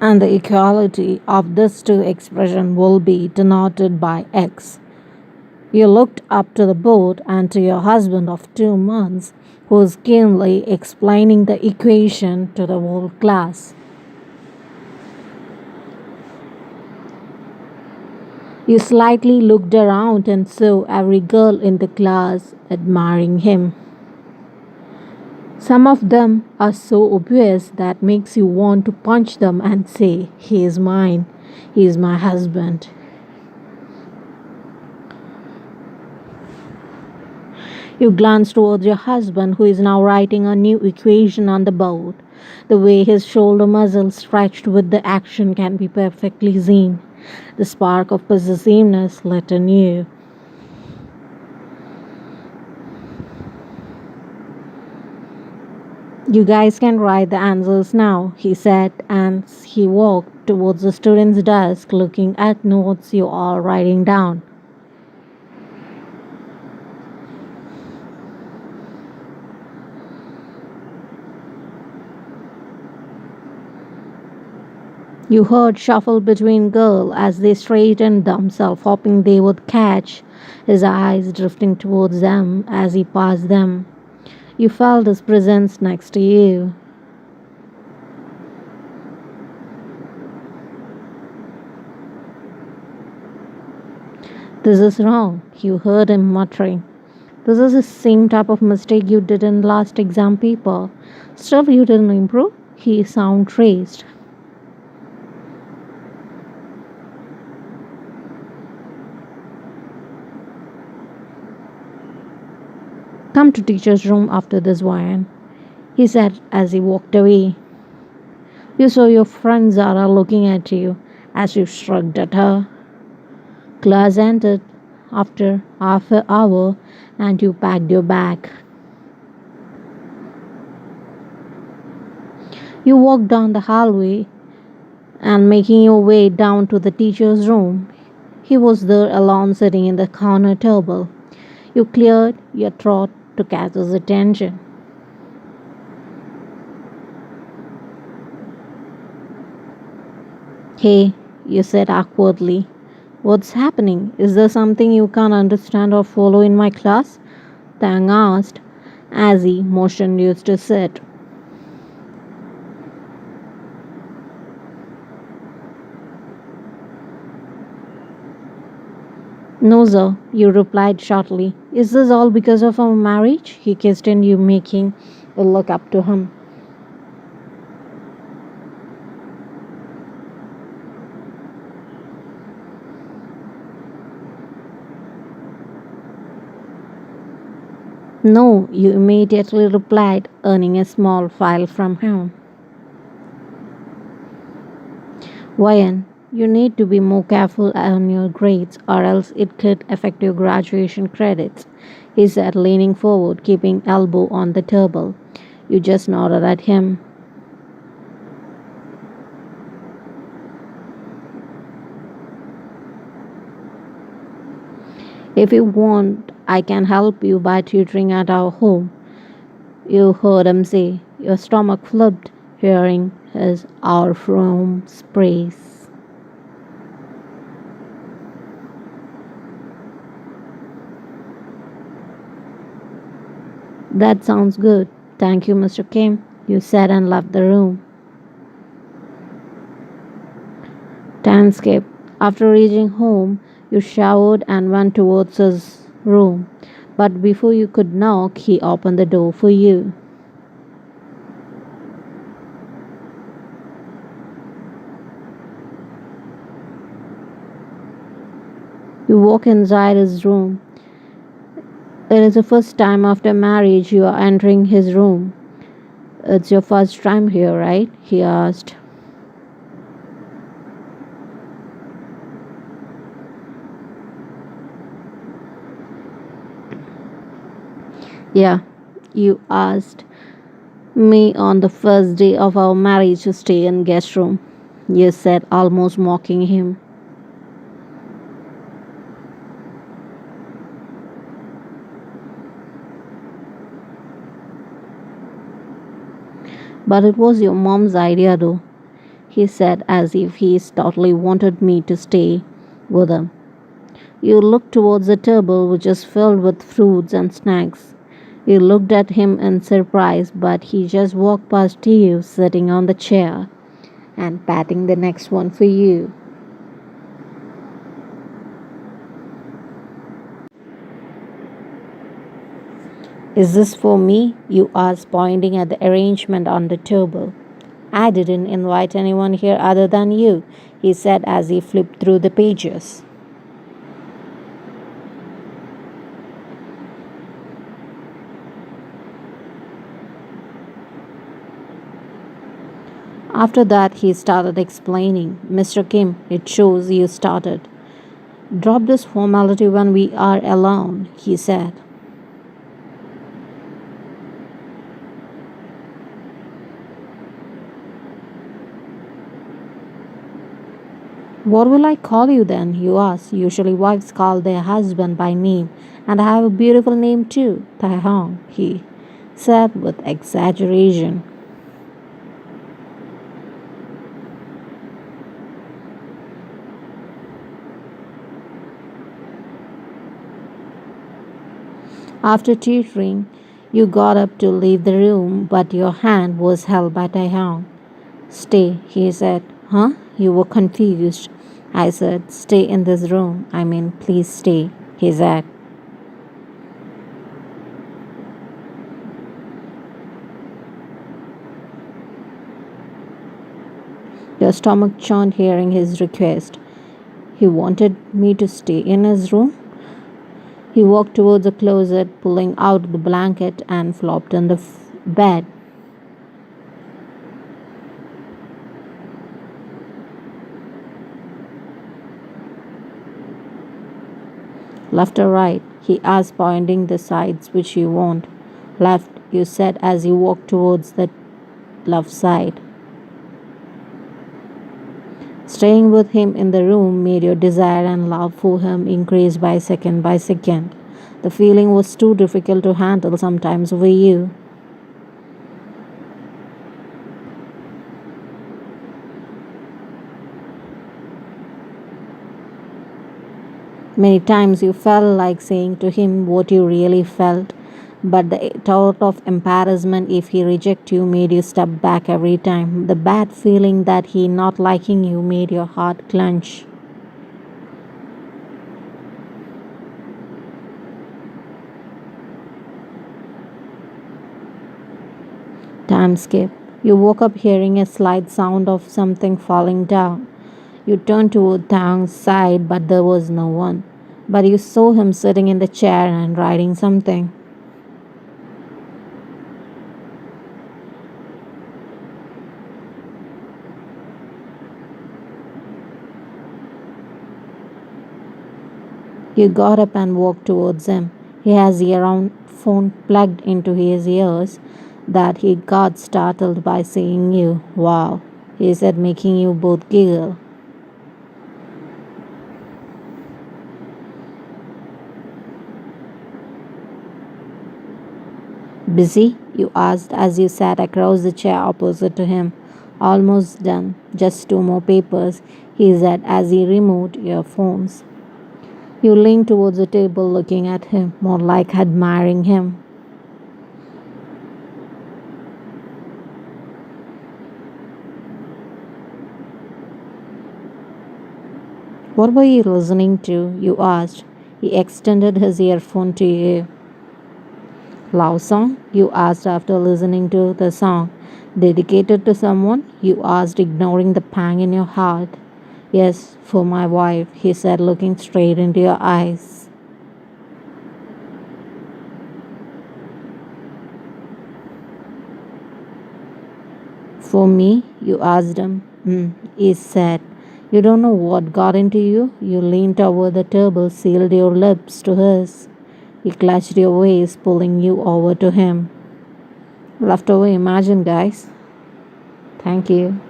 and the equality of these two expressions will be denoted by X. You looked up to the board and to your husband of 2 months, who was keenly explaining the equation to the whole class. You slightly looked around and saw every girl in the class admiring him. Some of them are so obvious that makes you want to punch them and say, "He is mine, he is my husband." You glance towards your husband, who is now writing a new equation on the board. The way his shoulder muscles stretched with the action can be perfectly seen. The spark of possessiveness lit in you. "You guys can write the answers now," he said, and he walked towards the student's desk looking at notes you are writing down. You heard shuffle between girls as they straightened themselves, hoping they would catch his eyes drifting towards them as he passed them. You felt his presence next to you. "This is wrong," you heard him muttering. "This is the same type of mistake you did in last exam paper. Still you didn't improve?" He sounded raised. "Come to teacher's room after this, Ryan," he said as he walked away. You saw your friend Zara looking at you as you shrugged at her. Class ended after half an hour and you packed your bag. You walked down the hallway and making your way down to the teacher's room. He was there alone, sitting in the corner table. You cleared your throat to catch his attention. "Hey," you said awkwardly. "What's happening? Is there something you can't understand or follow in my class?" Taehyung asked as he motioned you to sit. "No, sir," you replied shortly. "Is this all because of our marriage?" He questioned you, making a look up to him. "No," you immediately replied, earning a small file from him. "Ryan, you need to be more careful on your grades or else it could affect your graduation credits," he said, leaning forward, keeping elbow on the table. You just nodded at him. "If you want, I can help you by tutoring at our home," you heard him say. Your stomach flipped, hearing his "our home" praise. "That sounds good. Thank you, Mr. Kim," you said and left the room. Time skip. After reaching home, you showered and went towards his room. But before you could knock, he opened the door for you. You walk inside his room. It is the first time after marriage you are entering his room. "It's your first time here, right?" he asked. "Yeah, you asked me on the first day of our marriage to stay in guest room," you said, almost mocking him. "But it was your mom's idea though," he said as if he totally wanted me to stay with him. You looked towards the table, which is filled with fruits and snacks. You looked at him in surprise, but he just walked past you, sitting on the chair and patting the next one for you. Is this for me? You asked, pointing at the arrangement on the table. I didn't invite anyone here other than you, he said as he flipped through the pages. After that, he started explaining. Mr. Kim, it shows you started. Drop this formality when we are alone, he said. What will I call you then? You asked. Usually wives call their husband by name, and I have a beautiful name too, Taehyung, he said with exaggeration. After teetering, you got up to leave the room, but your hand was held by Taehyung. Stay, he said. Huh? You were confused. I said, stay in this room. Please stay, he said. Your stomach churned hearing his request. He wanted me to stay in his room? He walked towards the closet, pulling out the blanket and flopped on the bed. Left or right? He asked, pointing the sides which you want. Left, you said as he walked towards the left side. Staying with him in the room made your desire and love for him increase by second. The feeling was too difficult to handle sometimes for you. Many times you felt like saying to him what you really felt, but the thought of embarrassment if he rejected you made you step back every time. The bad feeling that he not liking you made your heart clench. Time skip. You woke up hearing a slight sound of something falling down. You turned toward Taehyung's side, but there was no one. But you saw him sitting in the chair and writing something. You got up and walked towards him. He has the earphone plugged into his ears that he got startled by seeing you. Wow, he said, making you both giggle. Busy? You asked as you sat across the chair opposite to him. Almost done. Just 2 more papers, he said as he removed your phones. You leaned towards the table looking at him, more like admiring him. What were you listening to? You asked. He extended his earphone to you. Love song? You asked after listening to the song. Dedicated to someone? You asked, ignoring the pang in your heart. Yes, for my wife, he said, looking straight into your eyes. For me? You asked him. He said. You don't know what got into you? You leaned over the table, sealed your lips to his. He clutched your waist, pulling you over to him. Left over, imagine, guys. Thank you.